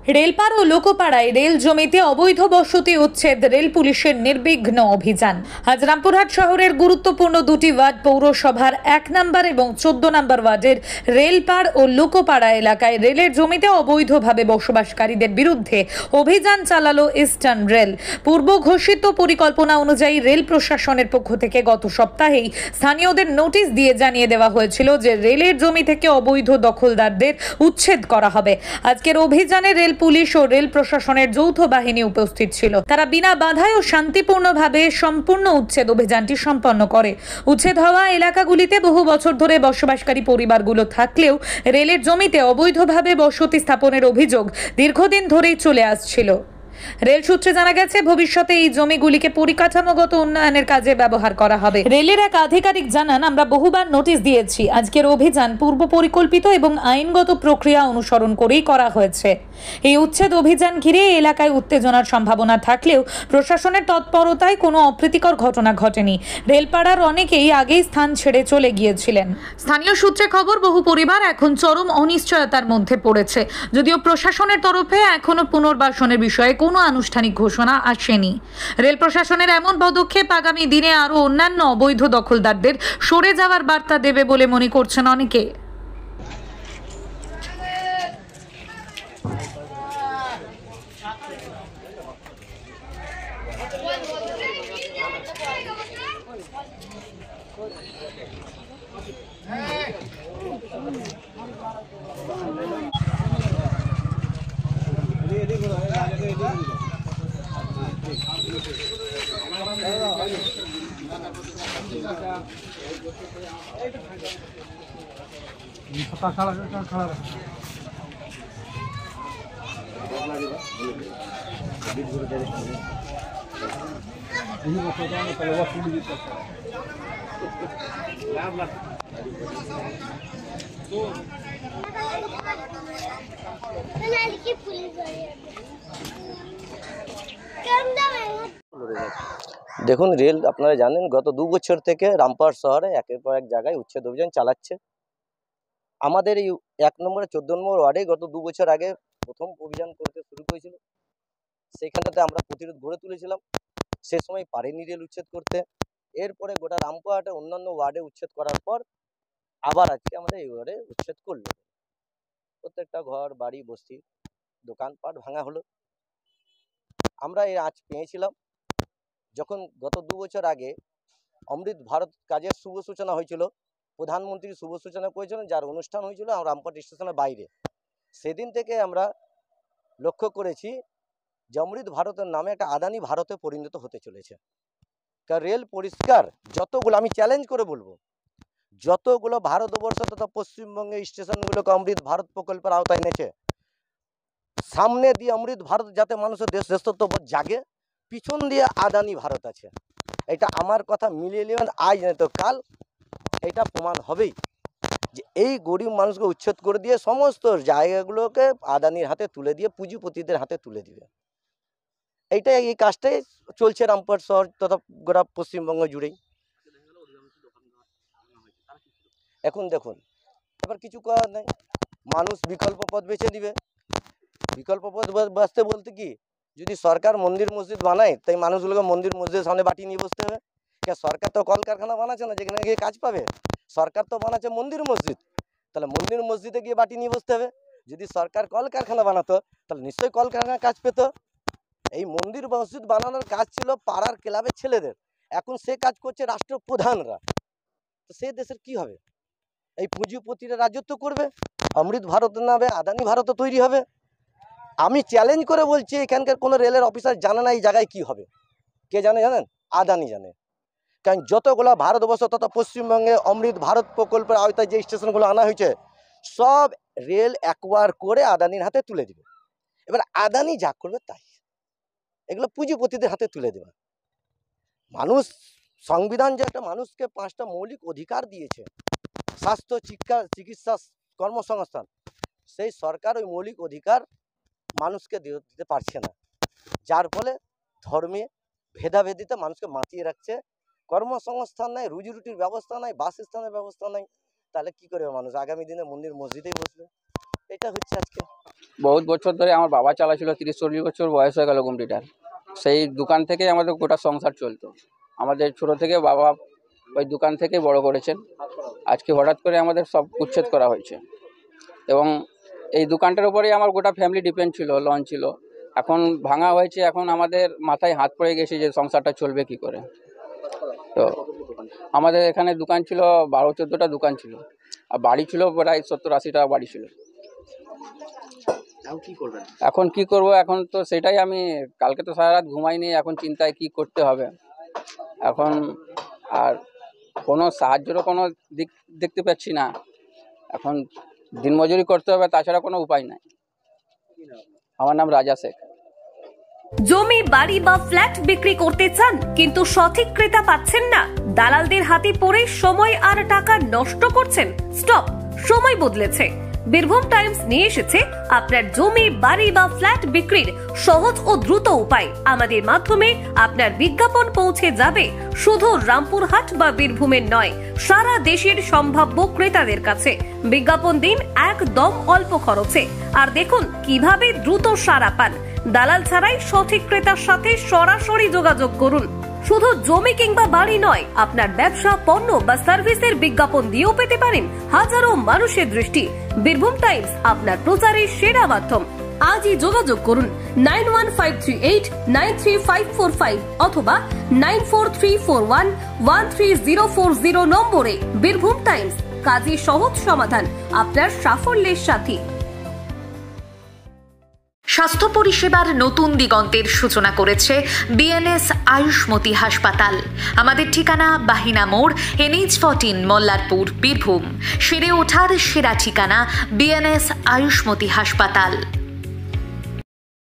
রেলপার ও লোকোপাড়ায় rail জমিতে অবৈধ বসতি উচ্ছেদ রেল পুলিশের নির্বিঘ্ন অভিযান। আজ রামপুরহাট শহরের গুরুত্বপূর্ণ দুটি ওয়ার্ড পৌরসভার 1 নম্বর এবং 14 নম্বর ওয়ার্ডের রেলপাড় ও লোকোপাড়া এলাকায় রেলের জমিতে অবৈধভাবে বসবাসকারীদের বিরুদ্ধে অভিযান চালালো ইস্টার্ন রেল। পূর্ব ঘোষিত পরিকল্পনা অনুযায়ী রেল প্রশাসনের পক্ষ থেকে গত সপ্তাহেই স্থানীয়দের নোটিশ দিয়ে জানিয়ে দেওয়া হয়েছিল যে রেলের জমি থেকে অবৈধ দখলদারদের উচ্ছেদ করা হবে। আজকের অভিযানে রেল পুলিশ ও রেল প্রশাসনের যৌথ বাহিনী উপস্থিত ছিল। তারা বিনা বাধায় ও শান্তিপূর্ণভাবে সম্পূর্ণ উচ্ছেদ অভিযানটি সম্পন্ন করে। উচ্ছেদ হওয়া এলাকাগুলিতে বহু বছর ধরে বসবাসকারী পরিবারগুলো থাকলেও রেলের জমিতে অবৈধভাবে বসতি স্থাপনের অভিযোগ দীর্ঘদিন ধরেই চলে আসছিল। রেল সূত্রে জানা গেছে, ভবিষ্যতে এই জমিগুলিকে পরিকাঠামোগত উন্নয়নের কাজে ব্যবহার করা হবে। রেলের এক আধিকারিক জানান, আমরা বহুবার নোটিশ দিয়েছি। আজকের অভিযান পূর্ব পরিকল্পিত এবং আইনগত প্রক্রিয়া অনুসরণ করেই করা হয়েছে। এই উচ্ছেদ অভিযান ঘিরে এলাকায় উত্তেজনার সম্ভাবনা থাকলেও প্রশাসনের তৎপরতায় কোনো অপ্রীতিকর ঘটনা ঘটেনি। রেলপাড়ার অনেকেই আগেই স্থান ছেড়ে চলে গিয়েছিলেন। স্থানীয় সূত্রে খবর, বহু পরিবার এখন চরম অনিশ্চয়তার মধ্যে পড়েছে। যদিও প্রশাসনের তরফে এখনো পুনর্বাসনের বিষয়ে কোনো আনুষ্ঠানিক ঘোষণা আসেনি। রেল প্রশাসনের এমন পদক্ষেপ আগামী দিনে আরও অন্যান্য অবৈধ দখলদারদের সরে যাওয়ার বার্তা দেবে বলে মনে করছেন অনেকে। দেখুন, রেল আপনারা জানেন গত 2 বছর থেকে রামপুরহাট শহরে একের পর এক জায়গায় উচ্ছেদ অভিযান চালাচ্ছে। আমাদের এই 1 নম্বরে 14 নম্বর ওয়ার্ডে গত 2 বছর আগে প্রথম অভিযান করতে শুরু করেছিল। সেইখানটাতে আমরা প্রতিরোধ গড়ে তুলেছিলাম। সে সময় পারেনি রেল উচ্ছেদ করতে। এরপরে গোটা রামপুরহাটে অন্যান্য ওয়ার্ডে উচ্ছেদ করার পর আবার আজকে আমাদের এই ওয়ার্ডে উচ্ছেদ করলো। প্রত্যেকটা ঘর বাড়ি বস্তি দোকানপাট ভাঙা হলো। আমরা এই আজ পেয়েছিলাম যখন গত 2 বছর আগে অমৃত ভারত কাজের শুভ সূচনা হয়েছিল, প্রধানমন্ত্রী শুভ সূচনা করেছিলেন, যার অনুষ্ঠান হয়েছিল রামপুরহাট স্টেশনের বাইরে। সেদিন থেকে আমরা লক্ষ্য করেছি যে অমৃত ভারতের নামে একটা আদানি ভারতে পরিণত হতে চলেছে। কারণ রেল পরিষ্কার যতগুলো, আমি চ্যালেঞ্জ করে বলবো, যতগুলো ভারতবর্ষ তথা পশ্চিমবঙ্গে স্টেশনগুলোকে অমৃত ভারত প্রকল্পের আওতায় এনেছে, সামনে দিয়ে অমৃত ভারত যাতে মানুষের দেশত্ববোধ জাগে, পিছন দিয়ে আদানি ভারত আছে। এটা আমার কথা মিলিয়ে নেবেন, আজ নয় তো কাল এটা প্রমাণ হবেই যে এই গরিব মানুষকে উচ্ছেদ করে দিয়ে সমস্ত জায়গাগুলোকে আদানির হাতে তুলে দিয়ে পুঁজিপতিদের হাতে তুলে দিবে। এইটাই, এই কাজটাই চলছে রামপুরহাট শহর তথা গোটা পশ্চিমবঙ্গ জুড়েই। এখন দেখুন, এবার কিছু করার নেই, মানুষ বিকল্প পথ বেছে দিবে। বিকল্প পথ বাঁচতে বলতে কি, যদি সরকার মন্দির মসজিদ বানায়, তাই মানুষগুলোকে মন্দির মসজিদের সামনে বাটি নিয়ে বসতে হবে? সরকার তো কলকারখানা বানাচ্ছে না যেখানে গিয়ে কাজ পাবে, সরকার তো বানাচ্ছে মন্দির মসজিদ। তাহলে মন্দির মসজিদে গিয়ে বাটি নিয়ে বসতে হবে? যদি সরকার কলকারখানা বানাতো তাহলে নিশ্চয়ই কলকারখানার কাজ পেত। এই মন্দির মসজিদ বানানোর কাজ ছিল পাড়ার ক্লাবের ছেলেদের, এখন সে কাজ করছে রাষ্ট্রপ্রধানরা। তো সে দেশের কি হবে? এই পুঁজিপতিরা রাজত্ব করবে, অমৃত ভারত নামে আদানি ভারত তৈরি হবে। আমি চ্যালেঞ্জ করে বলছি, এখানকার কোনো রেলের অফিসার জানে না এই জায়গায় কি হবে। কে জানে জানেন? আদানি জানে। কারণ যতগুলো ভারতবর্ষ তথা পশ্চিমবঙ্গে অমৃত ভারত প্রকল্পের আওতায় যে স্টেশনগুলো আনা হয়েছে, সব রেল একবার করে আদানির হাতে তুলে দিবে। এবার আদানি যা করবে তাই, এগুলো পুঁজিপতিদের হাতে তুলে দেবে। মানুষ, সংবিধান যে একটা মানুষকে 5টা মৌলিক অধিকার দিয়েছে, স্বাস্থ্য, শিক্ষা, চিকিৎসা, কর্মসংস্থান, সেই সরকার ওই মৌলিক অধিকার মানুষকে দিতে পারছে না, যার ফলে ধর্মে ভেদাভেদিতে মানুষকে মাতিয়ে রাখছে। কর্মসংস্থান নাই, রুজি রুটির ব্যবস্থা নাই, বাসস্থানের ব্যবস্থা নাই। তাহলে কি করবে মানুষ? আগামী দিনে মন্দির মসজিদেই বসবে। এটা হচ্ছে আজকে। বহুত বছর ধরে আমার বাবা চালাছিল, 30-40 বছর বয়স হয়ে গেল কম্পিউটার। সেই দোকান থেকেই আমাদের গোটা সংসার চলতো। আমাদের ছোট থেকে বাবা ওই দোকান থেকে বড় করেছেন। আজকে হঠাৎ করে আমাদের সব উচ্ছেদ করা হয়েছে এবং এই দোকানটার উপরেই আমার গোটা ফ্যামিলি ডিপেন্ড ছিল, লন ছিল। এখন ভাঙা হয়েছে, এখন আমাদের মাথায় হাত পড়ে গেছে যে সংসারটা চলবে কি করে। তো আমাদের এখানে দোকান ছিল 12-14টা দোকান ছিল, আর বাড়ি ছিল প্রায় 70-80টা বাড়ি ছিল। এখন কি করব, এখন তো সেটাই আমি কালকে তো সারা রাত ঘুমাইনি, এখন চিন্তায় কি করতে হবে এখন। আর কোনো সাহায্যেরও কোনো দিক দেখতে পাচ্ছি না, এখন দিনমজুরি করতে হবে, তাছাড়া কোনো উপায় নাই। আমার নাম রাজা শেখ। জমি, বাড়ি বা ফ্ল্যাট বিক্রি করতে চান কিন্তু সঠিক ক্রেতা পাচ্ছেন না? দালালদের হাতে পড়ে সময় আর টাকা নষ্ট করছেন? স্টপ, সময় বদলেছে। বীরভূম টাইমস নিয়ে এসেছে আপনার জমি, বাড়ি বা ফ্ল্যাট বিক্রির সহজ ও দ্রুত উপায়। আমাদের মাধ্যমে আপনার বিজ্ঞাপন পৌঁছে যাবে শুধু রামপুরহাট বা বীরভূমের নয়, সারা দেশের সম্ভাব্য ক্রেতাদের কাছে। বিজ্ঞাপন দিন একদম অল্প খরচে, আর দেখুন কিভাবে দ্রুত সাড়া পান। দালাল ছাড়াই সঠিক ক্রেতার সাথে সরাসরি যোগাযোগ করুন। শুধু জমি কিংবা বাড়ি নয়, আপনার ব্যবসা, পণ্য বা সার্ভিসের বিজ্ঞাপন দিয়েও পেতে পারেন হাজারো মানুষের দৃষ্টি। বীরভূম টাইমস আপনার প্রচারের সেরা মাধ্যম। আজই যোগাযোগ করুন 9153893545 অথবা 9434113040 নম্বরে। বীরভূম টাইমস, কাজী সহজ সমাধান, আপনার সাফল্যের সাথী। স্বাস্থ্য পরিষেবার নতুন দিগন্তের সূচনা করেছে বিএনএস আয়ুষ্মতি হাসপাতাল। আমাদের ঠিকানা বাহিনা মোড়, NH14, মল্লারপুর, বীরভূম। সেরে ওঠার সেরা ঠিকানা বিএনএস আয়ুষ্মতি হাসপাতাল।